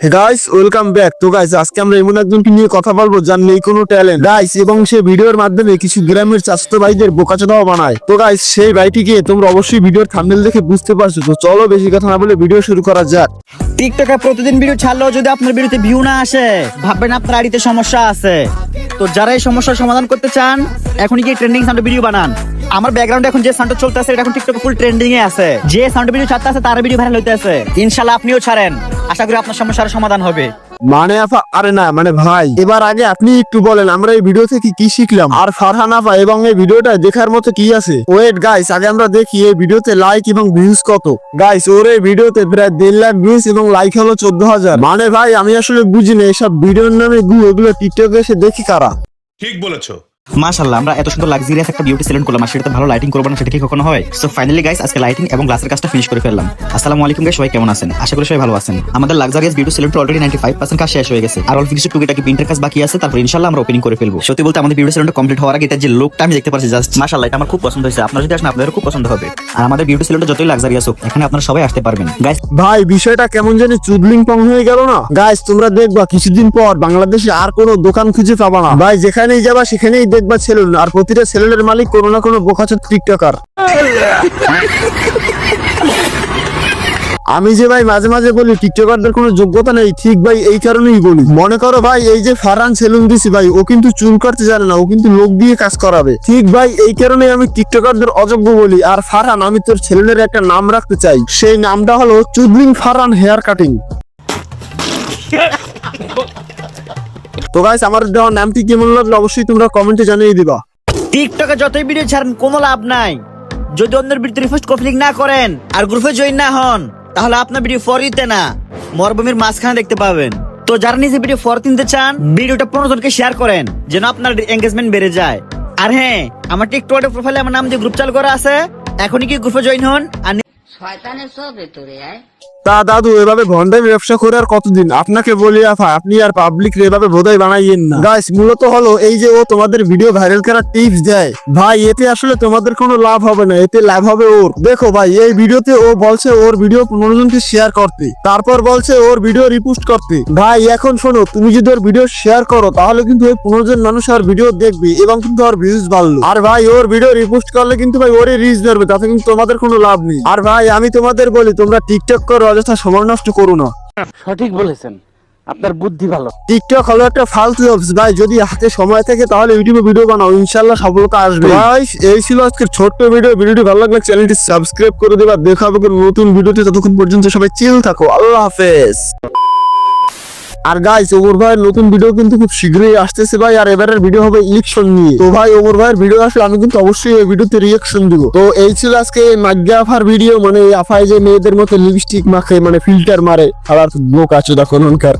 হে guys, welcome back. তো guys, আজকে আমরা এমন একজনকে নিয়ে কথা বলবো যার নেই কোনো ট্যালেন্ট গাইস, এবং সে ভিডিওর মাধ্যমে কিছু গ্রামের চাচাতো ভাইদের বোকাচোদাও বানায়। তো গাইস, সেই ভাইটিকে তোমরা অবশ্যই ভিডিওর থাম্বনেল দেখে বুঝতে পারছো। তো চলো বেশি কথা না বলে ভিডিও শুরু করা যাক। টিকটকে প্রতিদিন ভিডিও ছাড়লেও যদি আপনার ভিডিওতে ভিউ না আসে, ভাববেন আপনার আইডিতে সমস্যা আছে। তো যারা এই সমস্যার সমাধান করতে চান, এখনই গিয়ে ট্রেন্ডিং সাউন্ডে ভিডিও বানান। আমার ব্যাকগ্রাউন্ডে এখন যে সাউন্ড চলতেছে এটা এখন টিকটকে ফুল ট্রেন্ডিং এ আছে। যে সাউন্ড ভিডিও ছাড়তে আছে তার ভিডিও ভাইরাল হইতে আছে। ইনশাআল্লাহ আপনিও ছাড়েন, আশা করি আপনার সমস্যার সমাধান হবে। মানে আফা, আরে না মানে ভাই, এবার আগে আপনি একটু বলেন আমরা এই ভিডিও থেকে কি শিখলাম, আর ফারহান আফা এবং এই ভিডিওটা দেখার মতো কি আছে। ওয়েট গাইস, আগে আমরা দেখি এই ভিডিওতে লাইক এবং ভিউজ কত। গাইস, ওর এই ভিডিওতে প্রায় 1.5 লাখ ভিউজ এবং লাইক হলো 14,000। মানে ভাই, আমি আসলে বুঝি না এসব ভিডিওর নামে এগুলো টিকটকে এসে দেখি কারা। ঠিক বলেছো। মাশাআল্লাহ, আমরা এত সুন্দর লাক্সারিয়াস একটা বিউটি সেলুন করলাম, আর সেটাতে ভালো লাইটিং করবো না, সেটা কি কখনো হয়? সো ফাইনালি গাইস, আজকে লাইটিং এবং গ্লাসের কাজটা ফিনিশ করে ফেললাম। আসসালামু আলাইকুম গাইস, সবাই কেমন আছেন? আশা করি সবাই ভালো আছেন। আমাদের লাক্সারিয়াস বিউটি সেলুনটা অলরেডি 95% কাজ শেষ হয়ে গেছে, আর অল্প কিছু টুকিটাকি প্রিন্টের কাজ বাকি আছে। তারপর ইনশাআল্লাহ আমরা ওপেনিং করে ফেলবো। সত্যি বলতে আমাদের বিউটি সেলুনটা কমপ্লিট হওয়ার আগে এটা যে লুকটা আমি দেখতে পাচ্ছি, জাস্ট মাশাআল্লাহ, এটা আমার খুব পছন্দ হয়েছে। আপনারা যদি আসেন আপনাদেরও খুব পছন্দ হবে। আর আমাদের বিউটি সেলুনটা যতই লাক্সারিয়াস হোক, এখানে আপনারা সবাই আসতে পারবেন। গাইস ভাই, বিষয়টা কেমন জানি চুদলিং পং হয়ে গেল না গাইস? তোমরা দেখবা কিছুদিন পর বাংলাদেশে আর কোনো দোকান খুঁজে পাবা না ভাই। যেখানেই যাবা সেখানেই দেখবা সেলুন, আর প্রতিটা সেলুনের মালিক কোনো না কোনো বোকাচোদ টিকটকার। আমি যে ভাই মাঝে মাঝে বলি টিকটকারদের কোনো যোগ্যতা নেই, ঠিক ভাই এই কারণেই বলি। মনে করো ভাই, এই যে ফারহান সেলুন দিছি ভাই, ও কিন্তু চুল করতে জানে না, ও কিন্তু লোক দিয়ে কাজ করাবে। ঠিক ভাই, এই কারণেই আমি টিকটকারদের অযোগ্য বলি। আর ফারহান, আমি তোর সেলুনের একটা নাম রাখতে চাই, সেই নামটা হলো চুদলিং ফারহান হেয়ার কাটিং। তো গাইস, আমার দেওয়া নামটি কেমন লাগলো অবশ্যই তোমরা কমেন্টে জানিয়ে দিবা। টিকটকে যতই ভিডিও ছাড়েন কোনো লাভ নাই যদি অন্যের ভিডিওতে রিপোস্ট ক্লিক না করেন আর গ্রুপে জয়েন না হন, তাহলে আপনার ভিডিও ফরিতে না মরভূমির মাঝখানে দেখতে পাবেন। তো যারা নিজে ভিডিও ফরিতে নিতে চান, ভিডিওটা 15 জনকে শেয়ার করেন যেন আপনার এঙ্গেজমেন্ট বেড়ে যায়। আর হ্যাঁ, আমার টিকটকের প্রোফাইলে আমার নাম দিয়ে গ্রুপ চালু করা আছে, এখনই কি গ্রুপে জয়েন হন। আর শয়তানের সব ভেতরে আয়। তা দাদু, এভাবে ঘন্টায় ব্যবসা করে আর কতদিন? আপনাকে বলি আফা, আপনি আর পাবলিক এভাবে বোধাই বানাইয়েন না। গাইস, মূলত হলো এই যে ও তোমাদের ভিডিও ভাইরাল করার টিপস দেয় ভাই, এতে আসলে তোমাদের কোনো লাভ হবে না, এতে লাভ হবে ওর। দেখো ভাই, এই ভিডিওতে ও বলছে ওর ভিডিও 15 জনকে শেয়ার করতে, তারপর বলছে ওর ভিডিও রিপোস্ট করতে। ভাই এখন শোনো, তুমি যদি ওর ভিডিও শেয়ার করো তাহলে কিন্তু ওই 15 জন মানুষ আর ভিডিও দেখবে এবং কিন্তু ওর ভিউজ বাড়লো। আর ভাই, ওর ভিডিও রিপোস্ট করলে কিন্তু ভাই ওরই রিচ ধরবে, তাতে কিন্তু তোমাদের কোনো লাভ নেই। আর ভাই, আমি তোমাদের বলি, তোমরা টিকটক করো, অযথা সময় নষ্ট করো না। সঠিক বলেছেন, আপনার বুদ্ধি ভালো। টিকটক হলো একটা ফালতু অ্যাপস ভাই, যদি হাতে সময় থাকে তাহলে ইউটিউবে ভিডিও বানাও, ইনশাআল্লাহ সফলতা আসবে। ভাই, এই ছিল আজকের ছোট্ট ভিডিও। ভিডিওটি ভালো লাগলে চ্যানেলটি সাবস্ক্রাইব করে দেবা। দেখা হবে নতুন ভিডিওতে, ততক্ষণ পর্যন্ত সবাই চিল থাকো। আল্লাহ হাফেজ। আর গাইস, ওমর ভাইয়ের নতুন ভিডিও কিন্তু খুব শীঘ্রই আসতেছে ভাই, আর এবারের ভিডিও হবে ইলেকশন নিয়ে। তো ভাই, ওমর ভাইয়ের ভিডিও আসলে আমি কিন্তু অবশ্যই এই ভিডিওতে রিঅ্যাকশন দিব। তো এই ছিল আজকে মাগ্গা আফার ভিডিও, মানে এই আফায় যে মেয়েদের মতো লিপস্টিক মাখে, মানে ফিল্টার মারে, আর বোকা চোদা কোনকার।